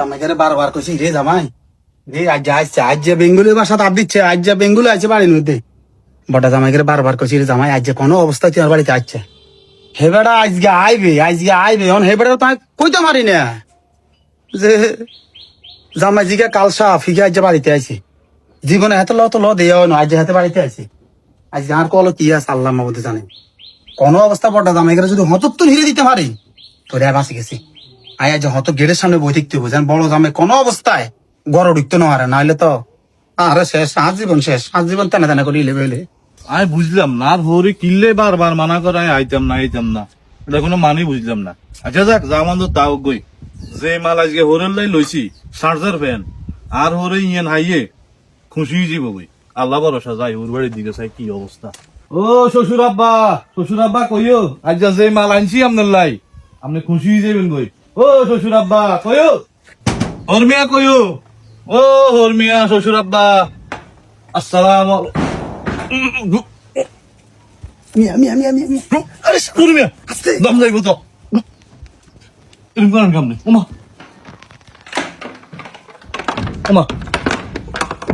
জামাইকে বারবার কইছি রে জামাই রে আজ আসছে আজ যে বেঙ্গুলি বাসা তাপ দিচ্ছে আজ যে বেঙ্গুলি আছে বাড়ির মধ্যে বটা জামাইকে বারবার কইছি রে জামাই আজ যে কোনো অবস্থায় তোমার বাড়িতে আসছে হে বেড়া আজকে আইবে অন হে বেড়া তাই কইতে পারি না যে জামাই জিকে কাল সাফ হিগে আজ যে বাড়িতে আইছি জীবনে হাতে ল তো ল দেওয়া না আজ যে হাতে বাড়িতে আইছি আজ আর কল কি আছে আল্লাহ মাবুদে জানে কোনো অবস্থা বটা জামাইকে যদি হতত্তর হিরে দিতে পারি তোরে বাঁচি গেছি আয়া যে হত গেটের সামনে বই থাকতে হবে যেন বড় জামাই কোনো অবস্থায় গড় ঢুকতে না পারে নাহলে তো আরে শেষ আজ জীবন তেনা তেনা করে ইলে বেলে আমি বুঝলাম না আর হরে কিনলে বারবার মানা করে আমি আইতাম না এটা কোনো মানি বুঝলাম না আচ্ছা যাক জামান তো তাও গই যে মাল আজকে হরের লাই লইছি চার্জার ফ্যান আর হরে ইয়েন হাইয়ে খুশি যাব গই আল্লাহ ভরসা যাই ওর বাড়ির দিকে চাই কি অবস্থা ও শ্বশুর আব্বা কইও আজ যে মাল আনছি আপনার লাই আপনি খুশি যাবেন গই ও শ্বশুর আব্বা কইও হরমিয়া কইও ও হরমিয়া শ্বশুর আব্বা আসসালামু আরে হরমিয়া দম যাইব তো এরকম করেন কামনে ওমা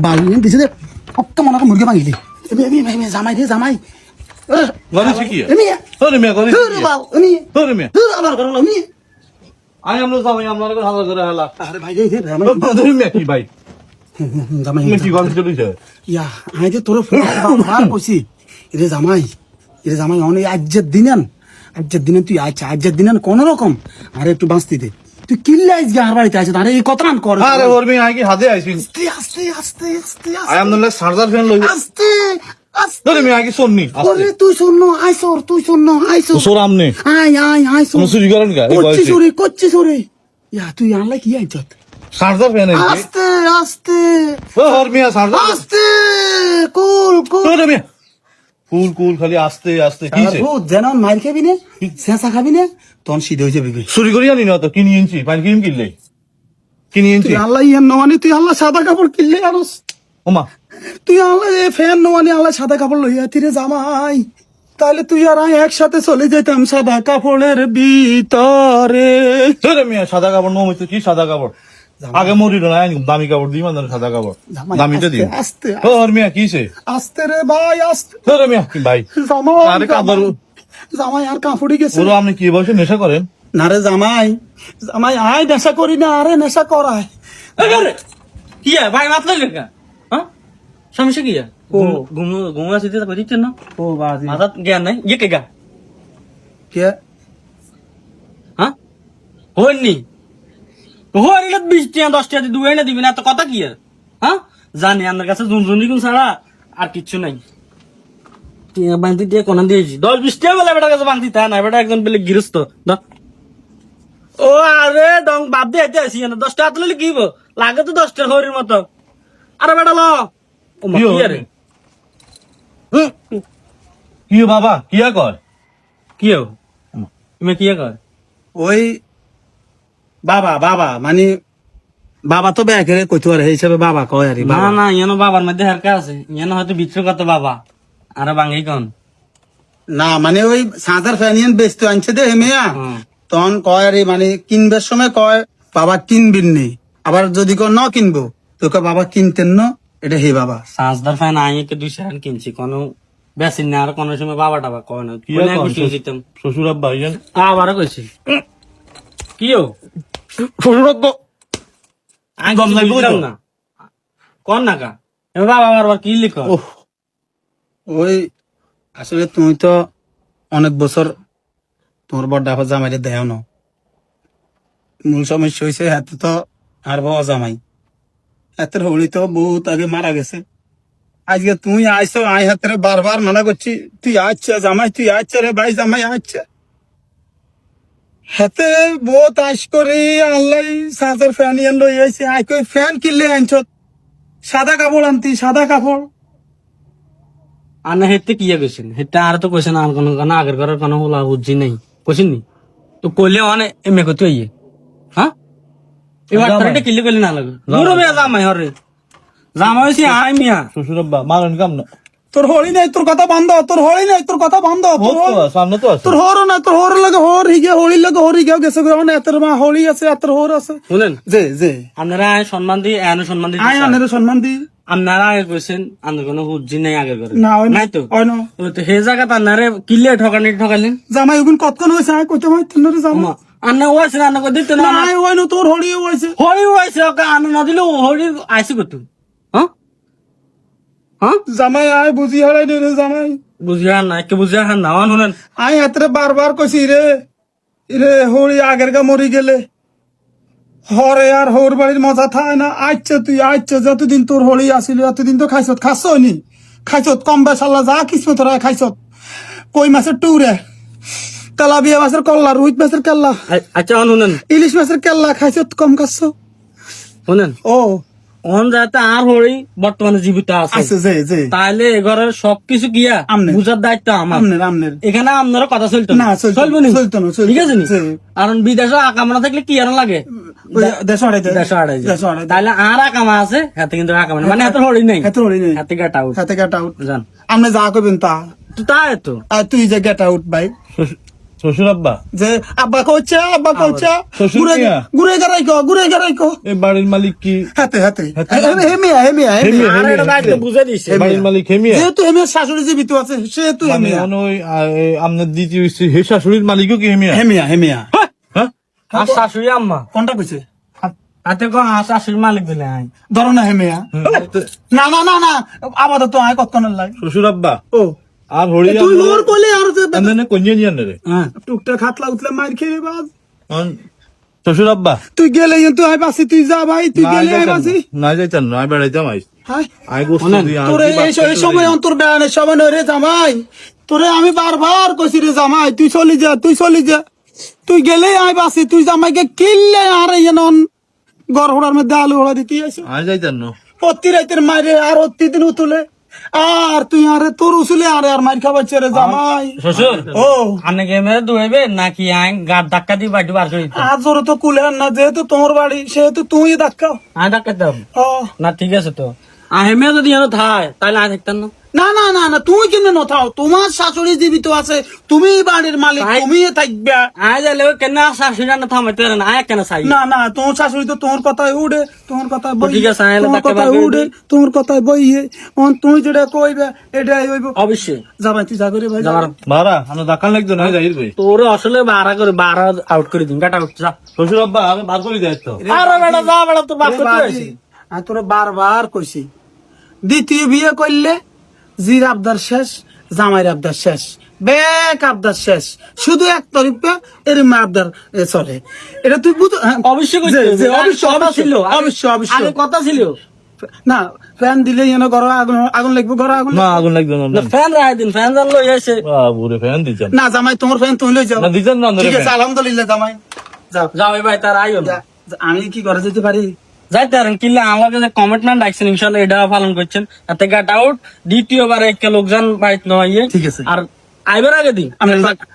বাড়ি দিছে দে অক্ত মনে মুরগি ভাঙিলি জামাই রে জামাই গরি শিখিয়া হরমিয়া গরি হরমিয়া আবার করো আমি আই আমরা যাই আমরা করে হালা করে হালা আরে ভাই রে হরমিয়া কি ভাই জামাই তুমি কি গরি চলিছে ইয়া আই যে তোর ফোন বার কইছি রে জামাই অনেক আজকের দিনে তুই আজকের দিনে কোন রকম আরে একটু বাঁচতি দে তুই কিল্লে আজকে আর বাড়িতে আছে আরে এই কথা কর আরে হরমিয়া আই কি হাতে আইছি আস্তে আই আমরা চার্জার ফ্যান লই আস্তে হরমিয়া আই কি শুননি আরে তুই শোন আইসর সোর আমনে আই তুমি চুরি করেন কা এই বয়সে করছি সরি ইয়া তুই আনলা কি আইছত চার্জার ফ্যান আইছি আস্তে ও হরমিয়া চার্জার আস্তে কুল হরমিয়া কুল খালি আস্তে কিছে যেন মার খাবি না শেষা খাবি না তখন সিদ্ধ হয়ে যাবি চুরি করি আনি না তো কিনি ইঞ্চি পানি কিম কিনলে কিনি ইঞ্চি তুই আল্লাহ ইয়ান নমানি তুই আল্লাহ সাদা কাপড় কিনলে আরস ওমা তুই আল্লাহ ফ্যান নমানি আল্লাহ সাদা কাপড় লইয়া তিরে জামাই তাহলে তুই আর আমি একসাথে চলে যেতাম সাদা কাপড়ের ভিতরে হরমিয়া সাদা কাপড় নমিত কি সাদা কাপড় আগে মরিল না দামি কাপড় দিই মানে সাদা কাপড় দামিটা দিই আস্তে ও হরমিয়া কিছে আস্তে রে ভাই আস্তে হরমিয়া কি ভাই আরে কাপড় জামাই আর কাপড়ই গেছে ওরা আপনি কি বয়সে নেশা করেন না রে জামাই আয় নেশা করি না আরে নেশা করায় কি ভাই মাতলো লেখা হ্যাঁ সমস্যা কি ও ঘুমা সিদ্ধি করে দিচ্ছেন না ও বাজি মাথা জ্ঞান নাই ইয়ে কে গা কে হ্যাঁ হইনি হইলে 20 টাকা 10 টাকা দুই না দিবি না তো কথা কি হ্যাঁ জানি আপনার কাছে জুনজুনি কোন ছাড়া আর কিচ্ছু নাই টিয়া বান্তি দিয়ে কোন দিয়েছি 10-20 টাকা বলে বেটার কাছে বান্তি তা না বেটা একজন বলে গৃহস্থ ও আরে ডং বাপ দিয়ে আইতে আসি না 10 টাকা তুলে কি লাগে তো 10 টাকা হরির মতো আরে বেটা ল ও মা কি আরে কি বাবা কিয়া কর কি তুমি কি কর ওই বাবা মানে বাবা তো ব্যাকের কইতে পারে এই হিসাবে বাবা কয় আরে না না ইয়ানো বাবার মধ্যে হারকা আছে ইয়ানো হয়তো বিচ্ছু কত বাবা আর বাঙ্গি কোন না মানে ওই সাঁতার ফ্যানিয়ান বেচতে আনছে দে মেয়া তখন কয় আরে মানে কিনবার সময় কয় বাবা কিনবিন নি আবার যদি কেউ ন কিনবো তোকে বাবা কিনতেন না এটা হে বাবা সাজদার ফ্যান আইকে 200 টাকা কিনছি কোন বেশি না আর কোন সময় বাবা টাবা কয় না কিয়া কর শ্বশুর আব্বা ইয়েন আবারও কইছি কি শ্বশুর আব্বা আমি গম নাই বুঝলাম না কোন না কা বাবা বারবার কি লিখো ওই আসলে তুমি তো অনেক বছর তোমার বড় জামাইরে দেও না মূল সমস্যা হয়েছে হাতে তো আর বাবা জামাই হাতের হলি তো বহুত আগে মারা গেছে আজকে তুমি আইসো আই হাতের বারবার মানা করছি তুই আচ্ছা জামাই তুই আচ্ছা রে ভাই জামাই আচ্ছা হাতে বহুত আশ করে আল্লাহ সাঁতার ফ্যান ইয়ান লই আইছে আই কই ফ্যান কিনলে আনছ সাদা কাপড় আনতি সাদা কাপড় আর না হেতে কি কইছেন হেতে আর তো কইছেন আর কোন আগের ঘরের কোন হলা বুঝি নাই কইছেন নি তো কইলে অনে এমে কত ইয়ে হ্যাঁ এবার ফ্রেন্ডে কিলে কইলে না লাগে দূর হবে জামাই হরে জামাই সি আই মিয়া শ্বশুর আব্বা মারেন কাম না তোর হরি নাই, তোর কথা বন্ধ, তোর হরি নাই, তোর কথা বন্ধ, তোর হোর তো সামনে তো আছে তোর হরও না, তোর হর লাগে হর হিগে, হরির লাগে হরি গেও গেছে গো, মানে এতের মা হরি আছে, এতের হর আছে। শুনেন যে যে আপনারা আয় সম্মান দিয়ে এনে সম্মান দিয়ে আয় আনের সম্মান দি আপনারা আগে কইছেন আপনার কোনো হুজ্জি নাই আগে করে না ওই নাই তো ওই না ওই তো হে জায়গা আপনারে কিলে ঠকাইলেন জামাই ওগুন কতক্ষণ হয়েছে আয় কইতে ভাই তিনরে জামাই আন্না ওয়াইছে না আন্না কই দিতে না না ওই না তোর হরি হয়েছে হরি ওয়াইছে ওকে আন্না না দিলে হরি আইছে কত হ্যাঁ হ্যাঁ জামাই আয় বুঝি হারাই দে রে জামাই বুঝিয়া না কে বুঝিয়া না শুনেন আয় এতরে বারবার কইছি রে রে হরি আগের গা মরি গেলে হরে আর হোর বাড়ির মজা থায় না। আচ্ছা তুই আচ্ছা যতদিন তোর হলি আসিল এতদিন তো খাইছত খাস নি খাইছত কম বেসাল্লা যা কিছু তোরা খাইছত কই মাছের টুরে তেলাবিয়া মাছের কল্লা রুইত মাছের কেল্লা আচ্ছা শুনেন ইলিশ মাছের কেল্লা খাইছত কম খাস শুনেন ও অন যাতে আর হরি বর্তমানে জীবিত আছে আছে যে যে তাহলে এ ঘরের সবকিছু গিয়া আমনের। বুঝার দায়িত্ব আমার আমনের আমনের এখানে আপনারা কথা চলতো না, চলতো না, চলবো নি চলতো না, চলতো ঠিক আছে নি না, জি। কারণ বিদেশে আকামনা থাকলে কি আর লাগে ওই দেশ আড়াই দে দেড়শো আড়াই দেশ আড়াই দে তাহলে আর আকামা আছে হাতে কিন্তু আকামা নেই। মানে হাতে হরি নেই হাতে হরি নেই হাতে গেট আউট হাতে গেট আউট জান আপনি যা করবেন তা তো তাই তো আর তুই যে গেট আউট ভাই শ্বশুর আব্বা যে আব্বা কইছে আব্বা কইছে শ্বশুর ঘুরে মিয়া। ঘুরে গড়াই কো এই বাড়ির মালিক কি হাতে হাতে হাতে। হেমিয়া হেমিয়া হেমিয়া আর এটা দায়িত্ব বুঝে দিছে বাড়ির মালিক হেমিয়া যেহেতু হেমিয়া শাশুড়ি জীবিত আছে সেহেতু মানে হেমিয়া ওই আপনার দ্বিতীয় স্ত্রী হে শাশুড়ির মালিকও কি হেমিয়া হেমিয়া হেমিয়া হ্যাঁ আর শাশুড়ি আম্মা কোনটা কইছে হাতে কো আর শাশুড়ি মালিক দিলে আই ধরো না হেমিয়া না না না না আপাতত আয় কতক্ষণ লাগে শ্বশুর আব্বা ও আর হরি তুই ওর কইলে আর যে কন্যা নিয়ে আনে রে হ্যাঁ টুকটা খাতলা উতলে মার খেয়ে বাজ শ্বশুর আব্বা তুই গেলে তুই আয় বাসি তুই যা ভাই তুই গেলে আয় বাসি না যাইতাম না আই বেড়াইতাম আই হায় আই গোস্ত দিয়ে তোরে এই সময় অন্তর বেড়ানোর সময় নয় রে জামাই তোরে আমি বারবার কইছি রে জামাই তুই চলি যা তুই গেলে আয় বাসি তুই জামাইকে কিনলে আর এনন গড় হোড়ার মধ্যে আলু হোড়া দিতে আইছো আই যাইতাম না প্রতি রাতের মাইরে আর প্রতিদিন উতুলে আর তুই আরে তোর উসুলে আরে আর মাইর খাবার রে জামাই শ্বশুর ও আপনি গেমে দুইবে নাকি আই গার ধাক্কা দিয়ে বাড়ি বার করে দিতে আজ ওর তো কুলেন না যেহেতু তোমার বাড়ি সেহেতু তুই ধাক্কাও আই ধাক্কা দাও ও না ঠিক আছে তো আহেমে যদি এনে থায় তাহলে আই থাকতেন না না না না না তুমি কেমনে নথাও তোমার শাশুড়ি জীবিত আছে তুমি বাড়ির মালিক তাই- তুমি থাকবে আয় যাইলে কেন শাশুড়ি না থামাইতে পারে না আয় কেন চাই না না তোমার শাশুড়ি তো তোমার কথায় উড়ে তোমার কথায় বই ঠিক আছে, আইলে তোমার ধাক্কা কথায় বার করে উড়ে দিই। তোমার কথায় বইয়ে তুমি যেটা কইবে এটাই হইব অবশ্যই যাবাই তুই যা করে ভাই যাবার মারা আমরা দেখান লাগতো না যাই ভাই তোর আসলে বারা আউট করে দিন কাটা আউট যা শ্বশুর আব্বা আমি বার করে যাই তো আরে বেটা যা বেটা তোর বাপ করতে হয়েছে আমি তোর বারবার কইছি দ্বিতীয় বিয়ে করলে জির আবদার শেষ জামাইয়ের আবদার শেষ বেক আবদার শেষ শুধু এক তরিফে এরম আবদার চলে এটা তুই বুঝ হ্যাঁ, অবশ্যই যে, কইতে যে, হবে। অবশ্যই, কথা ছিল অবশ্যই, অবশ্যই। আগে কথা ছিল না ফ্যান দিলে যেন ঘর আগুন আগুন লাগবে ঘর আগুন না আগুন লাগতো না ফ্যান রায় দিন ফ্যান জান লই এসে বুড়ে ফ্যান দিতাম না জামাই তোমার ফ্যান তুমি লই যাও না দিতাম না ঠিক আছে আলহামদুলিল্লাহ জামাই যাও যাও ভাই তার আইও না আমি কি করে যেতে পারি যাইতে পারেন কিল্লা আমাকে যে কমিটমেন্ট রাখছেন ইনশাল্লাহ এটা পালন করছেন তাতে গাট আউট দ্বিতীয়বার একটা লোকজন বাইট নয় ঠিক আছে। আর আইবার আগে দিন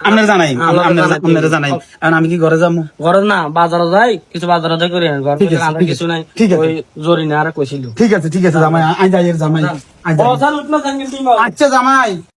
আপনার জানাই আপনার জানাই এখন আমি কি ঘরে যাবো ঘরে না বাজারে যাই কিছু বাজারে করে ঘর ঠিক আছে, থেকে ঠিক কিছু আছে, নাই ঠিক আছে। ওই জরি না আর কইছিল ঠিক আছে জামাই আই যাই জামাই আই যাই কথা উঠনা জানি তুমি আচ্ছা জামাই